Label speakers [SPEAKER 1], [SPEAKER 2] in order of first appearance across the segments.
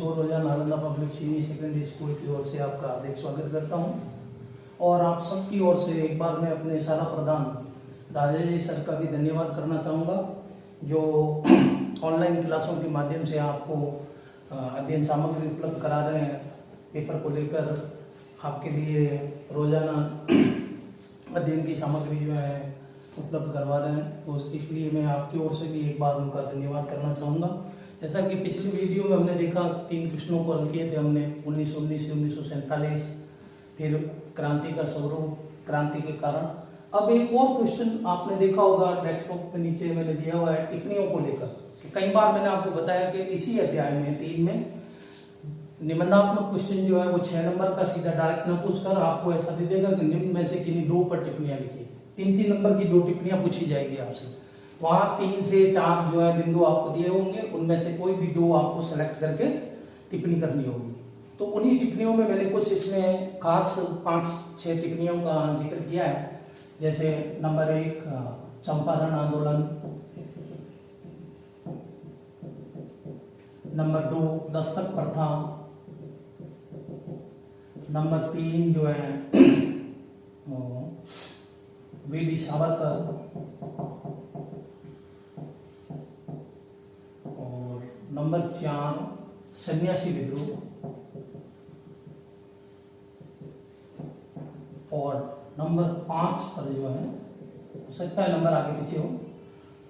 [SPEAKER 1] किशोर Ojha Nalanda public senior secondary school की ओर से आपका हार्दिक स्वागत करता हूं और आप सबकी ओर से एक बार मैं अपने शाला प्रधान राजेश जी सर का भी धन्यवाद करना चाहूँगा, जो ऑनलाइन क्लासों के माध्यम से आपको अध्ययन सामग्री उपलब्ध करा रहे हैं। पेपर को लेकर आपके लिए रोजाना अध्ययन की सामग्री जो है उपलब्ध करवा रहे हैं, तो इसलिए मैं आपकी ओर से भी एक बार उनका धन्यवाद करना चाहूँगा। जैसा कि पिछली वीडियो में हमने देखा 3 प्रश्नों को हल किए थे हमने 1919 से 1947, फिर क्रांति का स्वरूप, क्रांति के कारण। अब एक और क्वेश्चन आपने देखा होगा डेस्कटॉप के नीचे मैंने दिया हुआ है टिप्पणियों को लेकर। कई बार मैंने आपको बताया कि इसी अध्याय में 3 में निबंधात्मक क्वेश्चन जो है वो 6 नंबर का सीधा डायरेक्ट न पूछकर आपको ऐसा दे देगा कि निम्न में से किन्हीं 2 पर टिप्पणियां लिखिए। 3-3 नंबर की 2 टिप्पणियां पूछी जाएगी आपसे। वहां 3 से 4 जो है बिंदु आपको दिए होंगे, उनमें से कोई भी 2 आपको सेलेक्ट करके टिप्पणी करनी होगी। तो उन्हीं टिप्पणियों में मैंने कुछ इसमें खास 5-6 टिप्पणियों का जिक्र किया है। जैसे नंबर 1 चंपारण आंदोलन, नंबर 2 दस्तक प्रथा, नंबर 3 जो है वीडी सावरकर, और नंबर 4 सन्यासी विद्रोह, और नंबर 5 पर जो है हो सकता है नंबर आगे पीछे हो,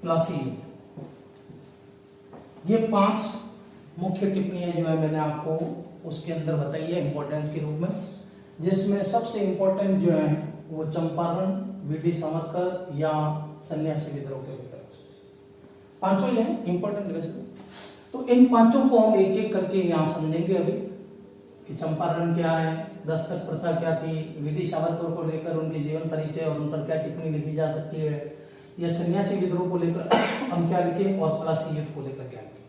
[SPEAKER 1] प्लासी युद्ध। ये 5 मुख्य टिप्पणियां जो है मैंने आपको उसके अंदर बताई है इंपॉर्टेंट के रूप में, जिसमें सबसे इंपॉर्टेंट जो है वो चंपारण, वीडी सावरकर या सन्यासी विद्रोह के लेकर 5 जो है इंपॉर्टेंट वैसे। तो इन 5 को हम एक एक करके यहाँ समझेंगे अभी कि चंपारण क्या है, दस्तक प्रथा क्या थी, वीडी सावरकर को लेकर उनके जीवन परिचय और उन पर क्या टिप्पणी लिखी जा सकती है, या सन्यासी विद्रोह को लेकर हम क्या लिखे और प्लासी युद्ध को लेकर क्या लिखे।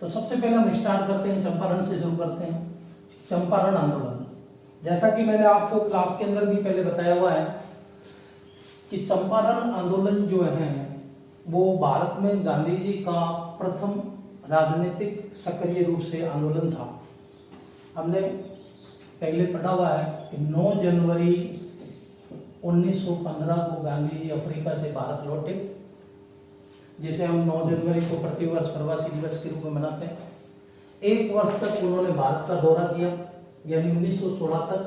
[SPEAKER 1] तो सबसे पहले हम स्टार्ट करते हैं, चंपारण से शुरू करते हैं। चंपारण आंदोलन, जैसा कि मैंने आपको क्लास के अंदर भी पहले बताया हुआ है कि चंपारण आंदोलन जो है वो भारत में गांधी जी का प्रथम राजनीतिक सक्रिय रूप से आंदोलन था। हमने पहले पढ़ा हुआ है कि 9 जनवरी 1915 को गांधी जी अफ्रीका से भारत लौटे, जिसे हम 9 जनवरी को प्रतिवर्ष प्रवासी दिवस के रूप में मनाते हैं। 1 वर्ष तक उन्होंने भारत का दौरा किया, यानी 1916 तक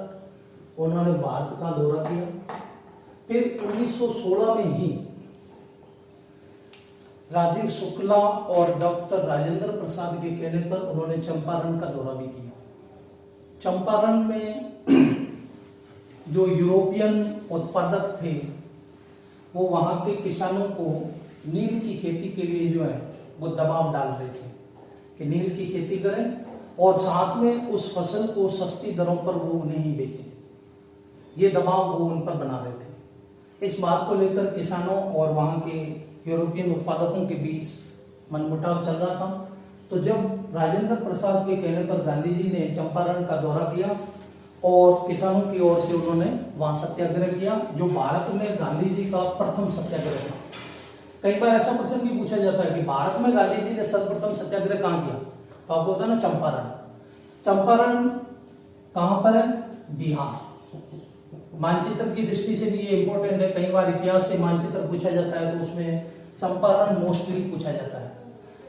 [SPEAKER 1] उन्होंने भारत का दौरा किया। फिर 1916 में ही राजीव शुक्ला और डॉक्टर राजेंद्र प्रसाद के कहने पर उन्होंने चंपारण का दौरा भी किया। चंपारण में जो यूरोपियन उत्पादक थे वो वहां के किसानों को नील की खेती के लिए जो है वो दबाव डाल रहे थे कि नील की खेती करें और साथ में उस फसल को सस्ती दरों पर वो उन्हें ही बेचें। ये दबाव वो उन पर बना रहे थे। इस बात को लेकर किसानों और वहां के यूरोपियन उत्पादकों के बीच मनमुटाव चल रहा था। तो जब राजेंद्र प्रसाद के कहने पर गांधी जी ने चंपारण का दौरा किया और किसानों की ओर से उन्होंने वहां सत्याग्रह किया, जो भारत में गांधी जी का प्रथम सत्याग्रह था। कई बार ऐसा प्रश्न भी पूछा जाता है कि भारत में गांधी जी ने सर्वप्रथम सत्याग्रह कहाँ किया, तो आपको होता है ना चंपारण। चंपारण कहां पर है? बिहार। मानचित्र की दृष्टि से भी ये इंपॉर्टेंट है, कई बार इतिहास से मानचित्र पूछा जाता है तो उसमें चंपारण मोस्टली पूछा जाता है।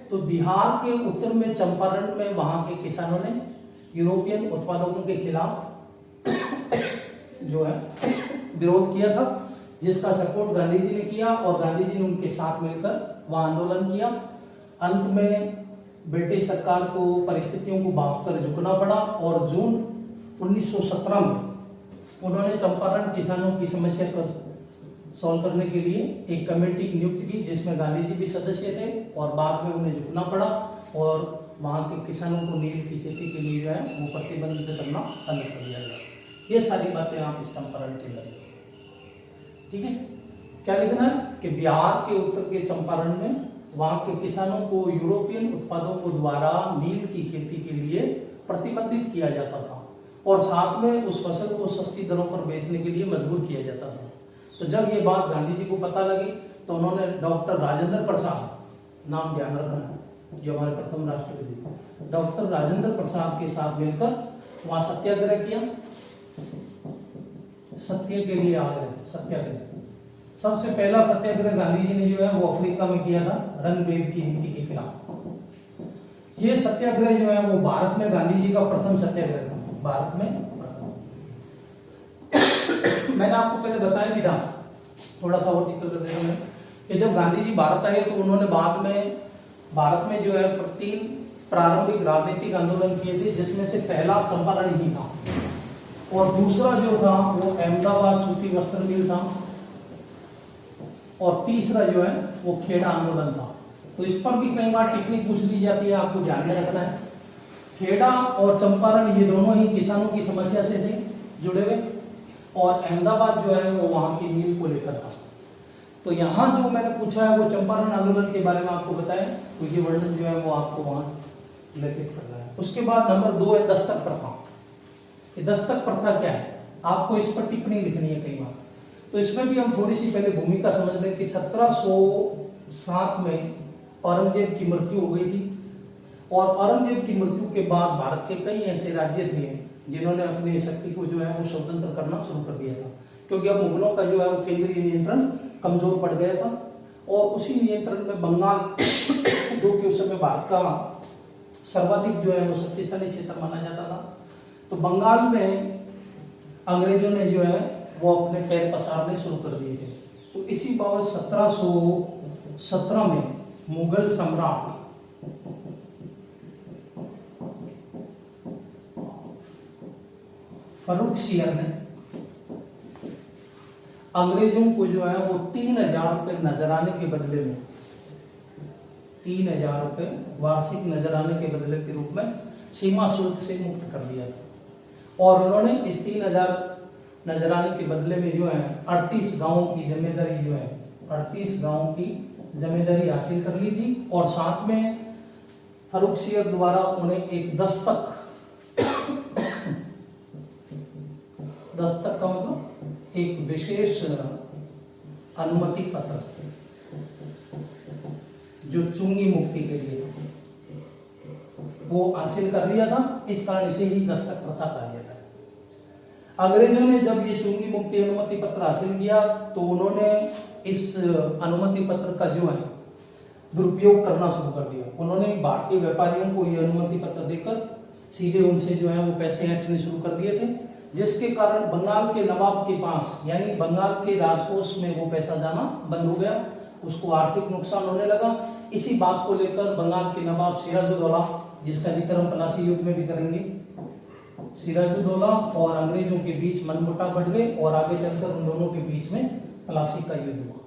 [SPEAKER 1] तो बिहार के उत्तर में चंपारण में वहां के किसानों ने यूरोपियन उत्पादकों के खिलाफ जो है विरोध किया था, जिसका सपोर्ट गांधी जी ने किया और गांधी जी ने उनके साथ मिलकर वह आंदोलन किया। अंत में ब्रिटिश सरकार को परिस्थितियों को भांपकर झुकना पड़ा और जून 1917 में उन्होंने चंपारण किसानों की समस्या को सॉल्व करने के लिए एक कमेटी नियुक्त की, जिसमें गांधी जी भी सदस्य थे, और बाद में उन्हें झुकना पड़ा और वहां के किसानों को नील की खेती के लिए जो है वो प्रतिबंधित करना बंद कर दिया गया। ये सारी बातें आप इस चंपारण के अंदर, ठीक है। क्या लिखना है कि बिहार के उत्तर के चंपारण में वहां के किसानों को यूरोपियन उत्पादकों द्वारा नील की खेती के लिए प्रतिबंधित किया जाता था और साथ में उस फसल को सस्ती दरों पर बेचने के लिए मजबूर किया जाता था। तो जब ये बात गांधी जी को पता लगी तो उन्होंने डॉक्टर राजेंद्र प्रसाद, नाम ध्यान रखना, जो हमारे प्रथम राष्ट्रपति डॉक्टर राजेंद्र प्रसाद के साथ मिलकर वहां सत्याग्रह किया, सत्य के लिए आग्रह सत्याग्रह। सबसे पहला सत्याग्रह गांधी जी ने जो है वो अफ्रीका में किया था, रणभेद की नीति के खिलाफ। ये सत्याग्रह जो है वो भारत में गांधी जी का प्रथम सत्याग्रह था, भारत में प्रथम। मैंने आपको पहले बताया भी था, थोड़ा सा और जिक्र कर देता हूं कि जब गांधी जी भारत आए तो उन्होंने बाद में भारत में जो है 3 प्रारंभिक राजनीतिक आंदोलन किए थे, जिसमें से पहला चंपारण ही था और दूसरा जो था वो अहमदाबाद सूती वस्त्र मिल था और तीसरा जो है वो खेड़ा आंदोलन था। तो इस पर भी कई बार टिप्पणी पूछ ली जाती है, आपको ध्यान में रखना है। खेड़ा और चंपारण ये दोनों ही किसानों की समस्या से थे जुड़े हुए और अहमदाबाद जो है वो वहां की मील को लेकर था। तो यहाँ जो मैंने पूछा है वो चंपारण आंदोलन के बारे में आपको बताया, तो ये वर्णन जो है वो आपको वहां लिखित करना है। उसके बाद नंबर 2 है दस्तक प्रथा। ये दस्तक प्रथा क्या है, आपको इस पर टिप्पणी लिखनी है कई बार। तो इसमें भी हम थोड़ी सी पहले भूमिका समझ लें कि 1707 में औरंगजेब की मृत्यु हो गई थी और औरंगजेब की मृत्यु के बाद भारत के कई ऐसे राज्य थे जिन्होंने अपनी शक्ति को जो है वो स्वतंत्र करना शुरू कर दिया था, क्योंकि अब मुगलों का जो है वो केंद्रीय नियंत्रण कमजोर पड़ गया था। और उसी नियंत्रण में बंगाल जो कि उस समय भारत का सर्वाधिक जो है वो शक्तिशाली क्षेत्र माना जाता था, तो बंगाल में अंग्रेजों ने जो है वो अपने पैर पसारने शुरू कर दिए थे। तो इसी बाबत 1717 में मुगल सम्राट फर्रुखसियर ने अंग्रेजों को जो है वो 3000 रुपए नजराने के बदले में 3000 रुपए वार्षिक नजराने के बदले के रूप में सीमा शुल्क से मुक्त कर दिया था। और उन्होंने इस 3000 नजराने के बदले में जो है 38 गांवों की जिम्मेदारी जो है 38 गांवों की जिम्मेदारी हासिल कर ली थी और साथ में फर्रुखसियर द्वारा उन्हें एक दस्तक का मतलब एक विशेष अनुमति पत्र जो चुंगी मुक्ति के लिए वो हासिल कर लिया था। इस कारण इसे ही दस्तक प्रथा कहा जाता है। अंग्रेजों ने जब ये चुंगी मुक्ति अनुमति पत्र हासिल किया तो उन्होंने इस अनुमति पत्र का जो है दुरुपयोग करना शुरू कर दिया। उन्होंने भारतीय व्यापारियों को ये अनुमति पत्र देकर सीधे उनसे जो है वो पैसे ऐंठने शुरू कर दिए थे, जिसके कारण बंगाल के नवाब के पास यानी बंगाल के राजकोष में वो पैसा जाना बंद हो गया, उसको आर्थिक नुकसान होने लगा। इसी बात को लेकर बंगाल के नवाब सिराजुद्दौला, जिसका जिक्र हम प्लासी युद्ध में भी करेंगे, सिराजुद्दौला और अंग्रेजों के बीच मनमुटाव बढ़ गए और आगे चलकर उन दोनों के बीच में प्लासी का युद्ध हुआ।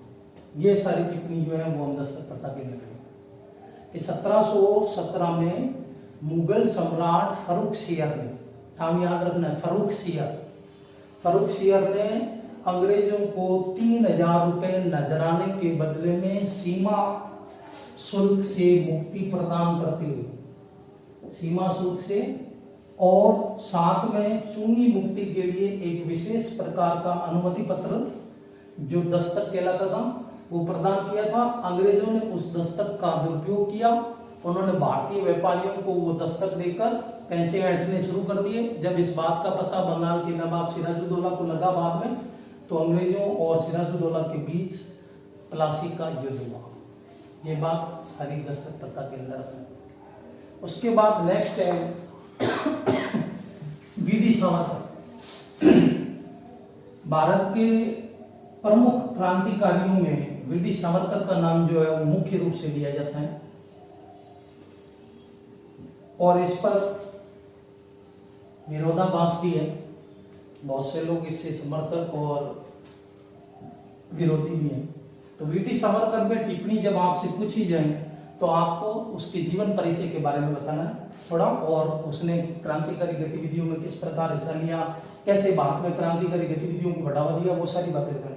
[SPEAKER 1] ये सारी टिप्पणी जो है वो हम दस्तक प्रथा के लिए 1717 में मुगल सम्राट फर्रुखसियर ने, नाम याद रखना है, फर्रुखसियर ने अंग्रेजों को 3000 रुपए नजराने के बदले में सीमा शुल्क से मुक्ति प्रदान करते हुए सीमा शुल्क से और साथ में चुंगी मुक्ति के लिए एक विशेष प्रकार का अनुमति पत्र जो दस्तक कहलाता था वो प्रदान किया था। अंग्रेजों ने उस दस्तक का दुरुपयोग किया, उन्होंने भारतीय व्यापारियों को वो दस्तक देकर पैसे ऐंठने शुरू कर दिए। जब इस बात का पता बंगाल के नवाब सिराजुद्दौला को लगा बाद में, तो अंग्रेजों और सिराजुद्दौला के बीच प्लासी का युद्ध हुआ। ये बात सारी दस्तक प्रथा के अंदर है। उसके बाद नेक्स्ट है वीडी सावरकर। भारत के प्रमुख क्रांतिकारियों में वीडी सावरकर का नाम जो है वो मुख्य रूप से लिया जाता है और इस पर विरोधाभास भी है। बहुत से लोग इससे समर्थक और विरोधी भी हैं। तो वीडी सावरकर में टिप्पणी जब आपसे पूछी जाए तो आपको उसके जीवन परिचय के बारे में बताना है थोड़ा, और उसने क्रांतिकारी गतिविधियों में किस प्रकार हिस्सा लिया, कैसे भारत में क्रांतिकारी गतिविधियों को बढ़ावा दिया, वो सारी बातें बतानी।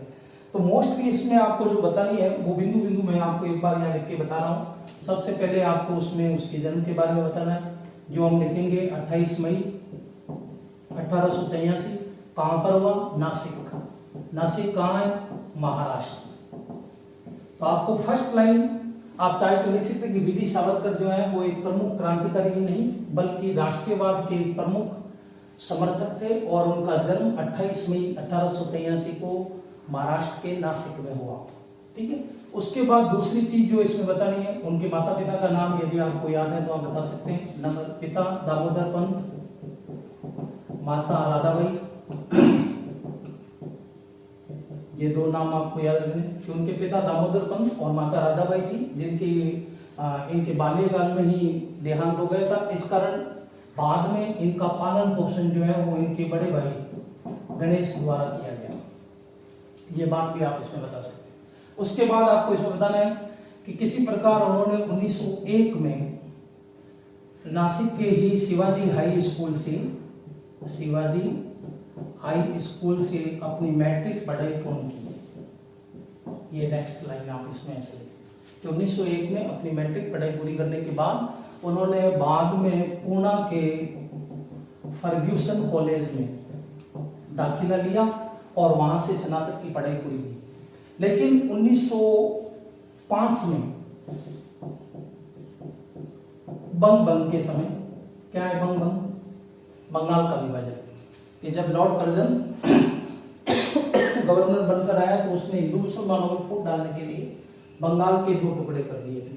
[SPEAKER 1] तो मोस्टली इसमें आपको जो बतानी है वो बिंदु बिंदु मैं आपको एक बार यहाँ लिख के बता रहा हूँ। सबसे पहले आपको उसमें उसके जन्म के बारे में बताना है, जो हम लिखेंगे 28 मई 1883। कहाँ पर हुआ? नासिक। नासिक कहाँ है? महाराष्ट्र। तो आपको फर्स्ट लाइन आप चाहे तो लिख सकते हैं कि वीडी सावरकर जो है वो एक प्रमुख क्रांतिकारी ही नहीं बल्कि राष्ट्रीयवाद के प्रमुख समर्थक थे और उनका जन्म 28 मई 1883 को महाराष्ट्र के नासिक में हुआ। ठीक है, उसके बाद दूसरी चीज जो इसमें बतानी है, उनके माता पिता का नाम यदि आपको याद है तो आप बता सकते हैं। नंबर, पिता दामोदर पंत, माता राधाबाई। ये दो नाम आपको याद रखने कि उनके पिता दामोदर पंत और माता राधाबाई थी, जिनकी इनके बाल्यकाल में ही देहांत हो गया था। इस कारण बाद में इनका पालन पोषण जो है वो इनके बड़े भाई गणेश द्वारा किया गया। ये बात भी आप इसमें बता सकते हैं। उसके बाद आपको इसमें बताना है कि किसी प्रकार उन्होंने 1901 में नासिक के ही शिवाजी हाई स्कूल से अपनी मैट्रिक पढ़ाई पूर्ण की। ये नेक्स्ट लाइन आप इसमें ऐसे लिखिए कि 1901 में अपनी मैट्रिक पढ़ाई पूरी करने के बाद उन्होंने बाद में पूना के फर्ग्यूसन कॉलेज में दाखिला लिया और वहां से स्नातक की पढ़ाई पूरी की। लेकिन 1905 में बंग के समय, क्या है बंगाल का विभाजन, कि जब लॉर्ड कर्जन गवर्नर बनकर आया तो उसने हिंदू मुसलमानों में फूट डालने के लिए बंगाल के 2 टुकड़े कर दिए थे,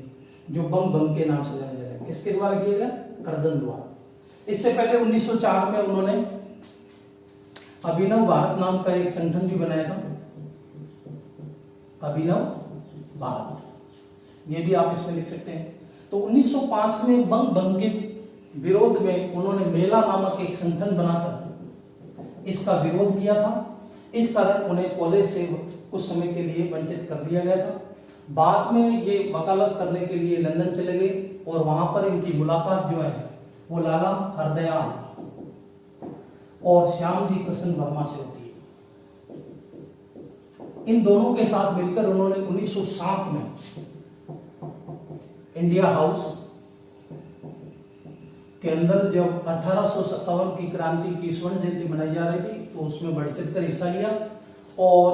[SPEAKER 1] जो बंग के नाम से जाने जाते हैं। किसके द्वारा किया गया? कर्जन द्वारा। इससे पहले 1904 में उन्होंने अभिनव भारत नाम का एक संगठन भी बनाया था, अभिनव भारत, ये भी आप इसमें लिख सकते हैं। तो 1905 में बंग के विरोध में उन्होंने मेला नामक एक संगठन बनाकर इसका विरोध किया था। इस कारण उन्हें कॉलेज से कुछ समय के लिए वंचित कर दिया गया था। बाद में ये वकालत करने के लिए लंदन चले गए और वहां पर इनकी मुलाकात जो है वो लाला हरदयाल और श्यामजी कृष्ण वर्मा से होती है। इन दोनों के साथ मिलकर उन्होंने 1907 में इंडिया हाउस के अंदर जब 1857 की क्रांति की स्वर्ण जयंती मनाई जा रही थी तो उसमें बढ़ चढ़ कर हिस्सा लिया और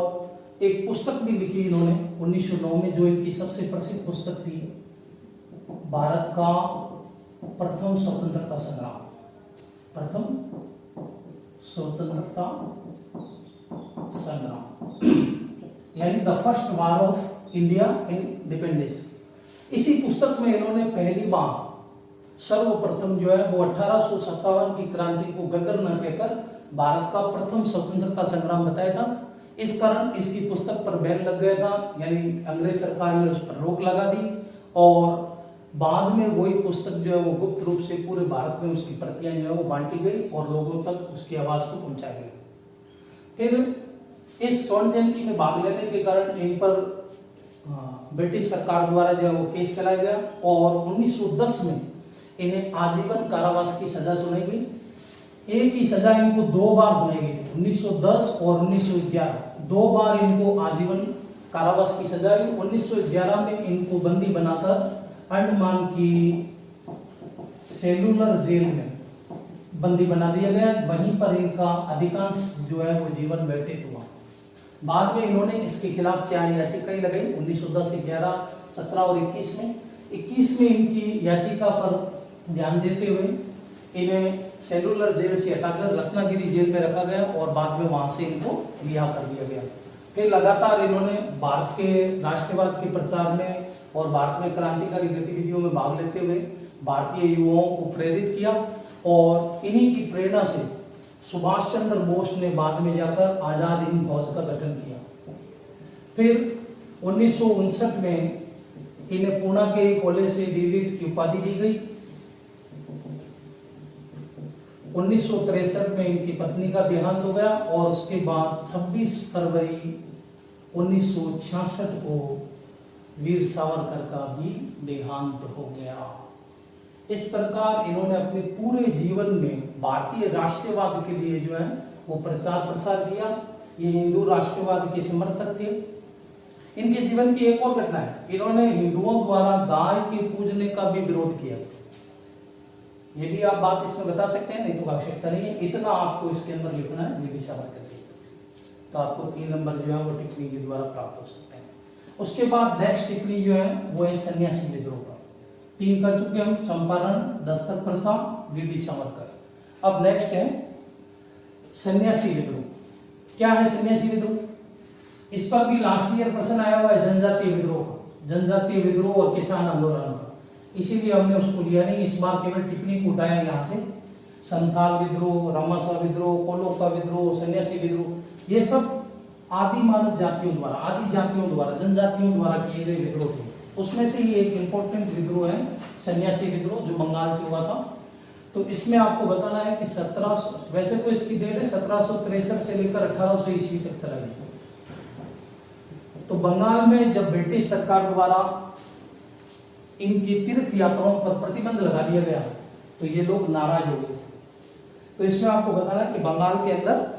[SPEAKER 1] एक पुस्तक भी लिखी इन्होंने 1909 में, जो इनकी सबसे प्रसिद्ध पुस्तक थी, भारत का प्रथम स्वतंत्रता संग्राम यानी the first war of India independence. इसी पुस्तक में इन्होंने पहली बार सर्वप्रथम जो है वो 1857 की क्रांति को गदर न कहकर भारत का प्रथम स्वतंत्रता संग्राम बताया था। इस कारण इसकी पुस्तक पर बैन लग गया था, यानी अंग्रेज सरकार ने उस पर रोक लगा दी और बाद में वही पुस्तक जो है वो गुप्त रूप से पूरे भारत में उसकी प्रतियां जो है वो बांटी गई और लोगों तक उसकी आवाज को पहुंचाया गया। फिर इस स्वर्ण जयंती में भाग लेने के कारण इन पर ब्रिटिश सरकार द्वारा जो है वो केस चलाया गया और 1910 में इन्हें आजीवन कारावास की सजा सुनाई गई। एक ही सजा इनको 2 बार सुनाई गई, 1910 और 1911, 2 बार इनको आजीवन कारावास की सजा हुई। 1911 में इनको बंदी बनाकर अंडमान की सेलुलर जेल में बंदी बना दिया गया। वहीं पर इनका अधिकांश जो है वो जीवन व्यतीत हुआ। बाद में इन्होंने इसके खिलाफ 4 याचिकाएं लगाई 1910, 11, 17 और 21 में। 21 में इनकी याचिका पर ध्यान देते हुए इन्हें सेलुलर जेल से हटाकर रत्नागिरी जेल में रखा गया और बाद में वहां से इनको रिहा कर दिया गया। फिर लगातार इन्होंने भारत के राष्ट्रवाद के प्रचार में और भारत में क्रांतिकारी गतिविधियों में भाग लेते हुए भारतीय युवाओं को प्रेरित किया और इन्हीं की प्रेरणा से सुभाष चंद्र बोस ने बाद में जाकर आजाद हिंद फौज का गठन किया। फिर 1959 में इन्हें पुणे के कॉलेज से डीलिट की उपाधि दी गई। 1963 में इनकी पत्नी का देहांत हो गया और उसके बाद 26 फरवरी 1966 को वीर सावरकर का भी देहांत हो गया। इस प्रकार इन्होंने अपने पूरे जीवन में भारतीय राष्ट्रवाद के लिए जो है वो प्रचार प्रसार किया। ये हिंदू राष्ट्रवाद के समर्थक थे। इनके जीवन की एक और घटना है, इन्होंने हिंदुओं द्वारा गाय के पूजने का भी विरोध किया। ये भी आप बात इसमें बता सकते हैं, नहीं तो आवश्यकता नहीं है, इतना आपको इसके अंदर लिखना है वीर सावरकर के। तो आपको 3 नंबर जो है वो टिप्पणी के द्वारा प्राप्त हो सकते हैं। उसके बाद नेक्स्ट टिप्पणी जो है वो है सन्यासी विद्रोह पर। 3 कर चुके हम, चंपारण, दस्तक प्रथा, वीडी सावरकर। अब नेक्स्ट है सन्यासी विद्रोह। क्या है सन्यासी विद्रोह? इस पर भी लास्ट ईयर प्रश्न आया हुआ है, जनजातीय विद्रोह का, जनजातीय विद्रोह और किसान आंदोलन का, इसीलिए हमने उसको लिया नहीं। इस बार केवल टिप्पणी को उठाया यहाँ से। संथाल विद्रोह, रामासा विद्रोह, कोलोका विद्रोह, सन्यासी विद्रोह, ये सब आदि मानव जातियों द्वारा, आदि जातियों द्वारा, जनजातियों द्वारा किए गए विद्रोह थे। उसमें से ये एक इंपॉर्टेंट विद्रोह है सन्यासी विद्रोह, जो बंगाल से हुआ था। तो इसमें आपको बताना है कि 1700, वैसे तो इसकी डेट है 1763 से लेकर 1800 ईस्वी तक चला गया। तो बंगाल में जब ब्रिटिश सरकार द्वारा इनकी तीर्थ यात्राओं पर प्रतिबंध लगा दिया गया तो ये लोग नाराज हो गए। तो इसमें आपको बताना है कि बंगाल के अंदर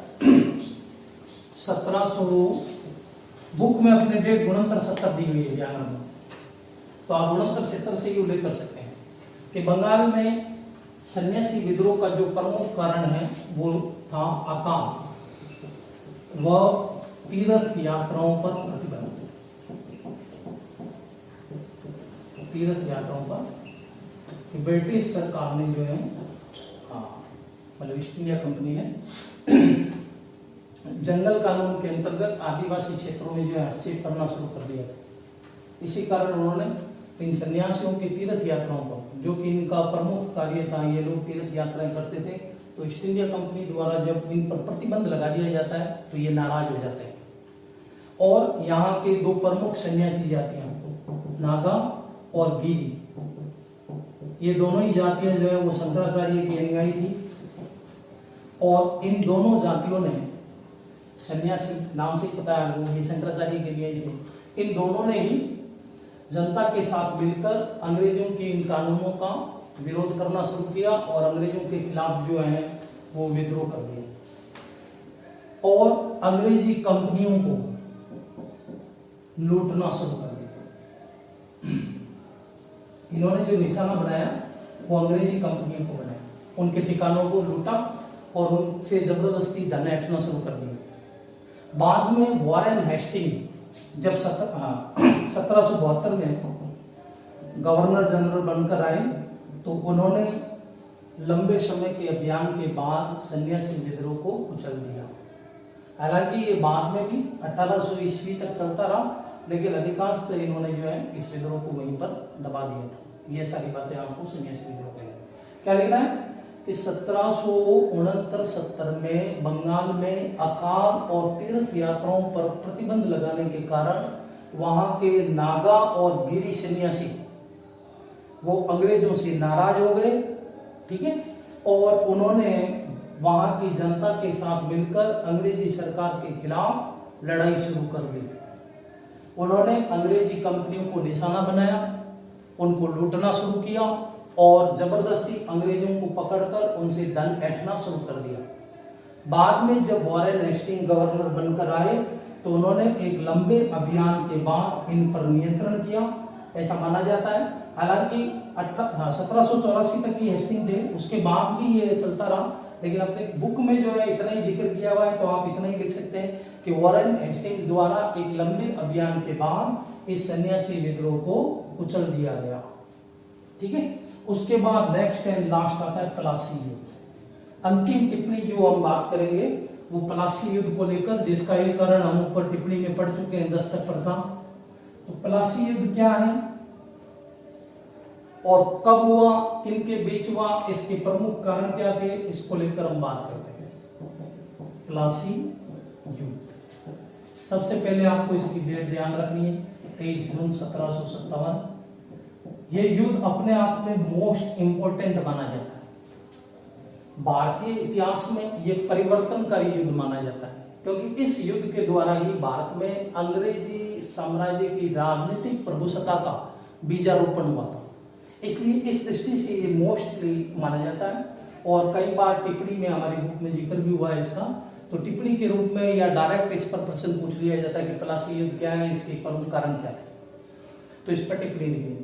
[SPEAKER 1] 1700 बुक में अपने डेट 69 दी हुई है ज्ञान में, तो आप 69-70 से ही उल्लेख कर सकते हैं कि बंगाल में सन्यासी विद्रोह का जो प्रमुख कारण है वो था अकाल व तीर्थ यात्राओं पर प्रतिबंध। तीर्थ यात्राओं पर ब्रिटिश सरकार ने जो है, मतलब ईस्ट इंडिया कंपनी ने जंगल कानून के अंतर्गत आदिवासी क्षेत्रों में जो है हस्तक्षेप करना शुरू कर दिया। इसी कारण उन्होंने इन सन्यासियों की तीर्थ यात्राओं पर, जो कि इनका प्रमुख कार्य था, ये लोग तीर्थ यात्राएं करते थे, तो ईस्ट इंडिया कंपनी द्वारा जब इन पर प्रतिबंध लगा दिया जाता है तो ये नाराज हो जाते हैं। और यहाँ के 2 प्रमुख सन्यासी जातियां नागा और गिरी, ये दोनों ही जातियां जो है वो शंकराचार्य की अनुयायी थी। और इन दोनों जातियों ने, सन्यासी नाम से पता है ये शंकराचार्य के लिए थे, इन दोनों ने ही जनता के साथ मिलकर अंग्रेजों के इन कानूनों का विरोध करना शुरू किया और अंग्रेजों के खिलाफ जो है वो विद्रोह कर दिया और अंग्रेजी कंपनियों को लूटना शुरू कर दिया। इन्होंने जो निशाना बनाया वो अंग्रेजी कंपनियों को बनाया, उनके ठिकानों को लूटा और उनसे जबरदस्ती धन ऐंठना शुरू कर दिया। बाद में वॉरेन हेस्टिंग जब 1772 में गवर्नर जनरल बनकर आए तो उन्होंने लंबे समय के अभियान के बाद सन्यासी विद्रोह को कुचल दिया। हालांकि ये बाद में भी 1800 ईस्वी तक चलता रहा, लेकिन अधिकांश इन्होंने जो है इस विद्रोह को वहीं पर दबा दिया था। ये सारी बातें आपको सन्यासी विद्रोह के क्या लिखना है कि 1769-70 में बंगाल में अकाल और तीर्थ यात्राओं पर प्रतिबंध लगाने के कारण वहां के नागा और गिरी सन्यासी वो अंग्रेजों से नाराज हो गए, ठीक है, और उन्होंने वहां की जनता के साथ मिलकर अंग्रेजी सरकार के खिलाफ लड़ाई शुरू कर दी। उन्होंने अंग्रेजी कंपनियों को निशाना बनाया, उनको लूटना शुरू किया और जबरदस्ती अंग्रेजों को पकड़कर उनसे धन ऐंठना शुरू कर दिया। बाद में जब वॉरेन हेस्टिंग गवर्नर बनकर आए तो उन्होंने एक लंबे अभियान के बाद इन पर नियंत्रण किया, ऐसा माना जाता है। हालांकि 1784 तक की हेस्टिंग थे, उसके बाद भी ये चलता रहा, लेकिन अपने बुक में जो है इतना ही जिक्र किया हुआ है, तो आप इतना ही लिख सकते हैं कि वॉरेन हेस्टिंग्स द्वारा एक लंबे अभियान के बाद इस सन्यासी विद्रोह को कुचल दिया गया, ठीक है। उसके बाद नेक्स्ट एंड लास्ट आता है प्लासी युद्ध। अंतिम टिप्पणी जो हम बात करेंगे वो प्लासी युद्ध को लेकर, जिसका एक कारण हम ऊपर टिप्पणी में पढ़ चुके हैं, दस्तक प्रथा। तो प्लासी युद्ध क्या है और कब हुआ, किनके बीच हुआ, इसके प्रमुख कारण क्या थे, इसको लेकर हम बात करते हैं। प्लासी युद्ध, सबसे पहले आपको इसकी डेट ध्यान रखनी है, 23 जून 1757। ये युद्ध अपने आप में मोस्ट इंपोर्टेंट माना जाता है। भारतीय इतिहास में ये परिवर्तनकारी युद्ध माना जाता है, क्योंकि इस युद्ध के द्वारा ही भारत में अंग्रेजी साम्राज्य की राजनीतिक प्रभुसत्ता का बीजारोपण हुआ था। इसलिए इस दृष्टि से ये मोस्टली माना जाता है और कई बार टिप्पणी में, हमारी बुक में जिक्र भी हुआ है इसका, तो टिप्पणी के रूप में या डायरेक्ट इस पर प्रश्न पूछ लिया जाता है कि प्लासी युद्ध क्या है, इसके प्रमुख कारण क्या थे, तो इस पर टिप्पणी नहीं।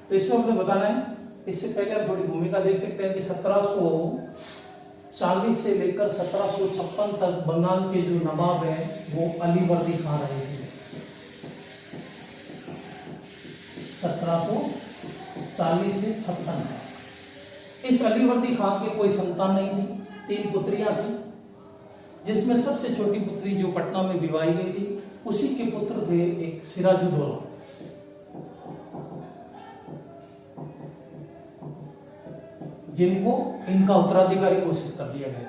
[SPEAKER 1] तो इसमें आपने बताना है, इससे पहले हम थोड़ी भूमिका देख सकते हैं कि 1740 से लेकर 1756 तक बंगाल के जो नवाब है वो अली वर्दी खान रहे थे। 1740 से 56। इस अलीवर्दी खां के कोई संतान नहीं थी, 3 पुत्रियां थी, जिसमें सबसे छोटी पुत्री जो पटना में विवाही गई थी, उसी के पुत्र थे एक सिराजुद्दौला, जिनको इनका उत्तराधिकारी घोषित कर दिया गया।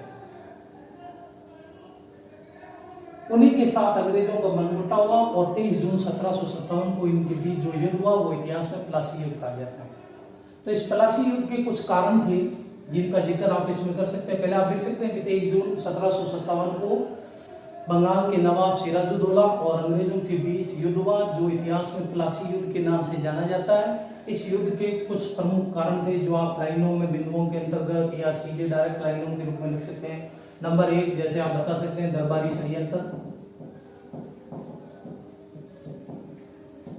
[SPEAKER 1] उन्हीं के साथ अंग्रेजों का मनमुटाव हुआ और 23 जून 1757 को इनके बीच जो युद्ध हुआ वो इतिहास में प्लासी युद्ध कहा जाता है। तो इस प्लासी युद्ध के कुछ कारण थे जिनका जिक्र आप इसमें कर सकते हैं। पहले आप देख सकते हैं कि 23 जून 1757 को बंगाल के नवाब सिराजुद्दौला और अंग्रेजों के बीच युद्ध हुआ, जो इतिहास में प्लासी युद्ध के नाम से जाना जाता है। इस युद्ध के कुछ प्रमुख कारण थे जो आप लाइनों में, बिंदुओं के अंतर्गत या सीधे डायरेक्ट लाइनों के रूप में लिख सकते हैं। नंबर 1 जैसे आप बता सकते हैं दरबारी षड्यंत्र।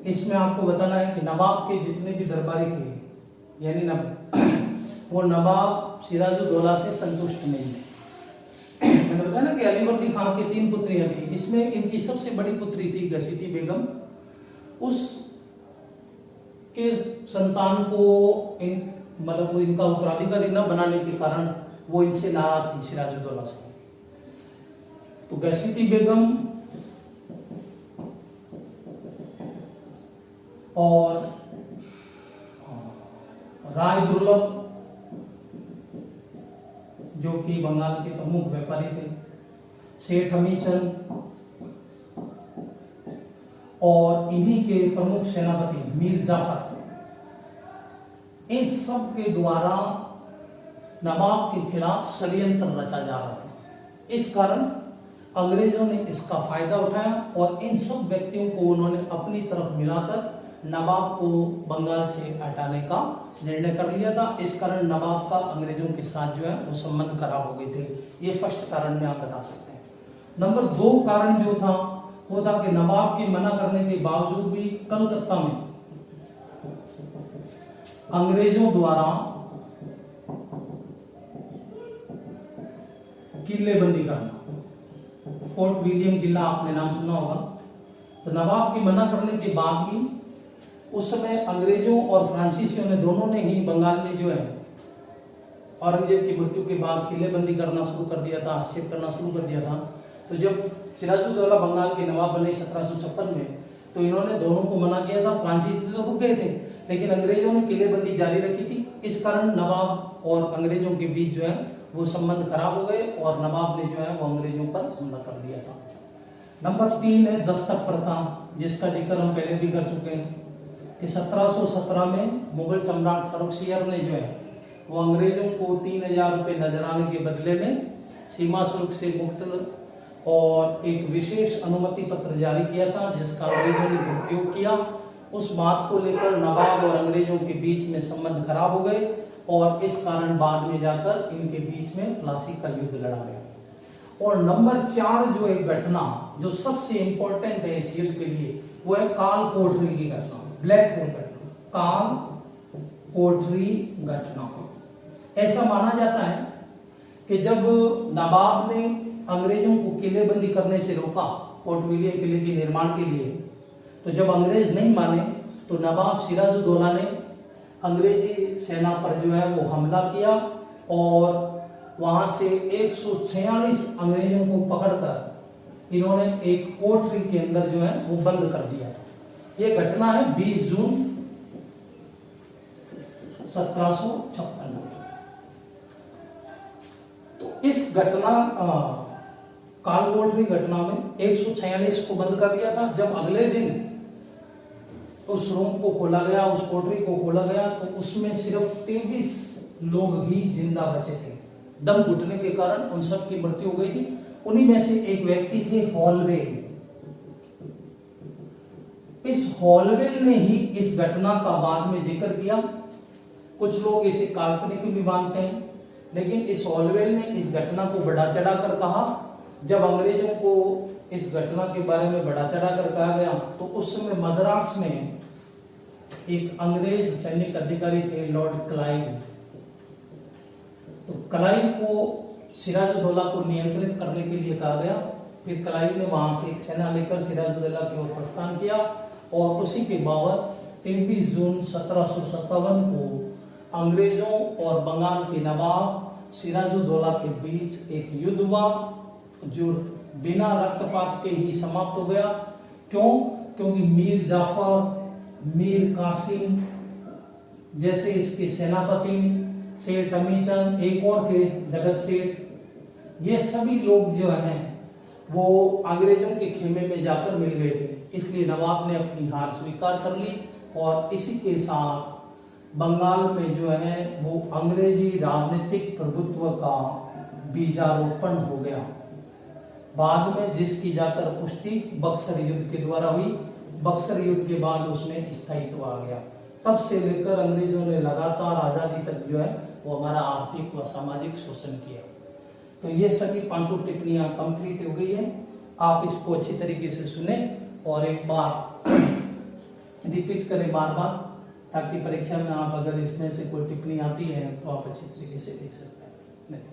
[SPEAKER 1] इसमें आपको बताना है कि नवाब के जितने भी दरबारी थे, यानी वो नवाब सिराजुद्दौला से संतुष्ट नहीं थे। मैंने बताया ना कि अलीवर्दी खान की 3 पुत्रियां थी, इसमें इनकी सबसे बड़ी पुत्री थी घसीटी बेगम। उस के संतान को मतलब इनका उत्तराधिकारी न बनाने के कारण वो इनसे नाराज थी, सिराजुद्दौला से। तो घसीटी बेगम और राय दुर्लभ, जो कि बंगाल के प्रमुख व्यापारी थे, सेठ हमीचंद और इन्हीं के प्रमुख सेनापति मीर जाफर, इन सब के द्वारा नवाब के खिलाफ षड्यंत्र रचा जा रहा था। इस कारण अंग्रेजों ने इसका फायदा उठाया और इन सब व्यक्तियों को उन्होंने अपनी तरफ मिलाकर नवाब को बंगाल से हटाने का निर्णय कर लिया था। इस कारण नवाब का अंग्रेजों के साथ जो है वो संबंध खराब हो गए थे। ये फर्स्ट कारण में आप बता सकते हैं। नंबर 2 कारण जो था वो था कि नवाब के मना करने के बावजूद भी कलकत्ता में अंग्रेजों द्वारा किलेबंदी करना। फोर्ट विलियम किला आपने नाम सुना होगा। तो नवाब के मना करने के बाद भी उस समय अंग्रेजों और फ्रांसीसियों ने दोनों ने ही बंगाल में जो है औरंगजेब की मृत्यु के बाद किलेबंदी करना शुरू कर दिया था, हस्तक्षेप करना शुरू कर दिया था। तो जब सिराजुद्दौला बंगाल के नवाब बने 1756 में, तो इन्होंने दोनों को मना किया था। फ्रांसीसी तो रुक गए थे, लेकिन अंग्रेजों ने किलेबंदी जारी रखी थी। इस कारण नवाब और अंग्रेजों के बीच जो है वो संबंध खराब हो गए और नवाब ने जो है वो अंग्रेजों पर हमला कर दिया था। नंबर 3 है दस्तक प्रथा, जिसका जिक्र हम पहले भी कर चुके हैं कि 1717 में मुगल सम्राट फर्रुखसियर ने जो है वो अंग्रेजों को 3000 रुपये नजराने के बदले में सीमा शुल्क से मुक्त और एक विशेष अनुमति पत्र जारी किया था, जिसका अंग्रेजों ने दुरुपयोग किया। उस बात को लेकर नवाब और अंग्रेजों के बीच में संबंध खराब हो गए और इस कारण बाद में जाकर इनके बीच में प्लासी का युद्ध लड़ा गया। और नंबर 4 जो एक घटना जो सबसे इंपॉर्टेंट है इस युद्ध के लिए, वो है काल कोठरी की घटना, ब्लैक होल घटना, काल कोठरी घटना। ऐसा माना जाता है कि जब नवाब ने अंग्रेजों को किलेबंदी करने से रोका फोर्ट विलियम किले के निर्माण के लिए, तो जब अंग्रेज नहीं माने तो नवाब सिराजुद्दौला ने अंग्रेजी सेना पर जो है वो हमला किया और वहां से 146 अंग्रेजों को पकड़कर इन्होंने एक कोठरी के अंदर जो है वो बंद कर दिया था। ये घटना है 20 जून 1756। तो इस घटना काल कोठरी घटना में 146 को बंद कर दिया था। जब अगले दिन उस रूम को खोला गया, उस कोठरी को खोला गया, तो उसमें सिर्फ 23 लोग ही जिंदा बचे थे। दम घुटने के कारण उन सब की मृत्यु हो गई थी। उन्हीं में से एक व्यक्ति थे हॉलवेल। इस हॉलवेल ने ही इस घटना का बाद में जिक्र किया। कुछ लोग इसे काल्पनिक भी मानते हैं, लेकिन इस हॉलवेल ने इस घटना को बढ़ा चढ़ाकर कहा। जब अंग्रेजों को इस घटना के बारे में बढ़ा चढ़ाकर कहा गया तो उस समय मद्रास में एक अंग्रेज सैनिक अधिकारी थे लॉर्ड क्लाइव। तो क्लाइव को सिराजुद्दौला को नियंत्रित करने के लिए कहा गया। फिर क्लाइव ने वहां से एक सेना लेकर सिराजुद्दौला की ओर प्रस्थान किया और उसी के बाबत 23 जून 1757 को अंग्रेजों और बंगाल के नवाब सिराजुद्दौला के बीच एक युद्ध हुआ जो बिना रक्तपात के ही समाप्त हो गया। क्यों? क्योंकि मीर जाफर, मीर कासिम जैसे इसके सेनापति, सेठ अमीचंद, एक और थे जगत सेठ, ये सभी लोग जो हैं वो अंग्रेजों के खेमे में जाकर मिल गए थे। इसलिए नवाब ने अपनी हार स्वीकार कर ली और इसी के साथ बंगाल में जो है वो अंग्रेजी राजनीतिक प्रभुत्व का बीजारोपण हो गया। बाद में जिसकी जाकर पुष्टि बक्सर युद्ध के द्वारा हुई। बक्सर युद्ध के बाद उसमें स्थायित्व आ गया। तब से लेकर अंग्रेजों ने लगातार आजादी तक जो है वो हमारा आर्थिक व सामाजिक शोषण किया। तो ये सभी पांचों टिप्पणियां कंप्लीट हो गई है। आप इसको अच्छी तरीके से सुने और एक बार रिपीट करें बार बार, ताकि परीक्षा में आप अगर इसमें से कोई टिप्पणी आती है तो आप अच्छी तरीके से लिख सकते हैं।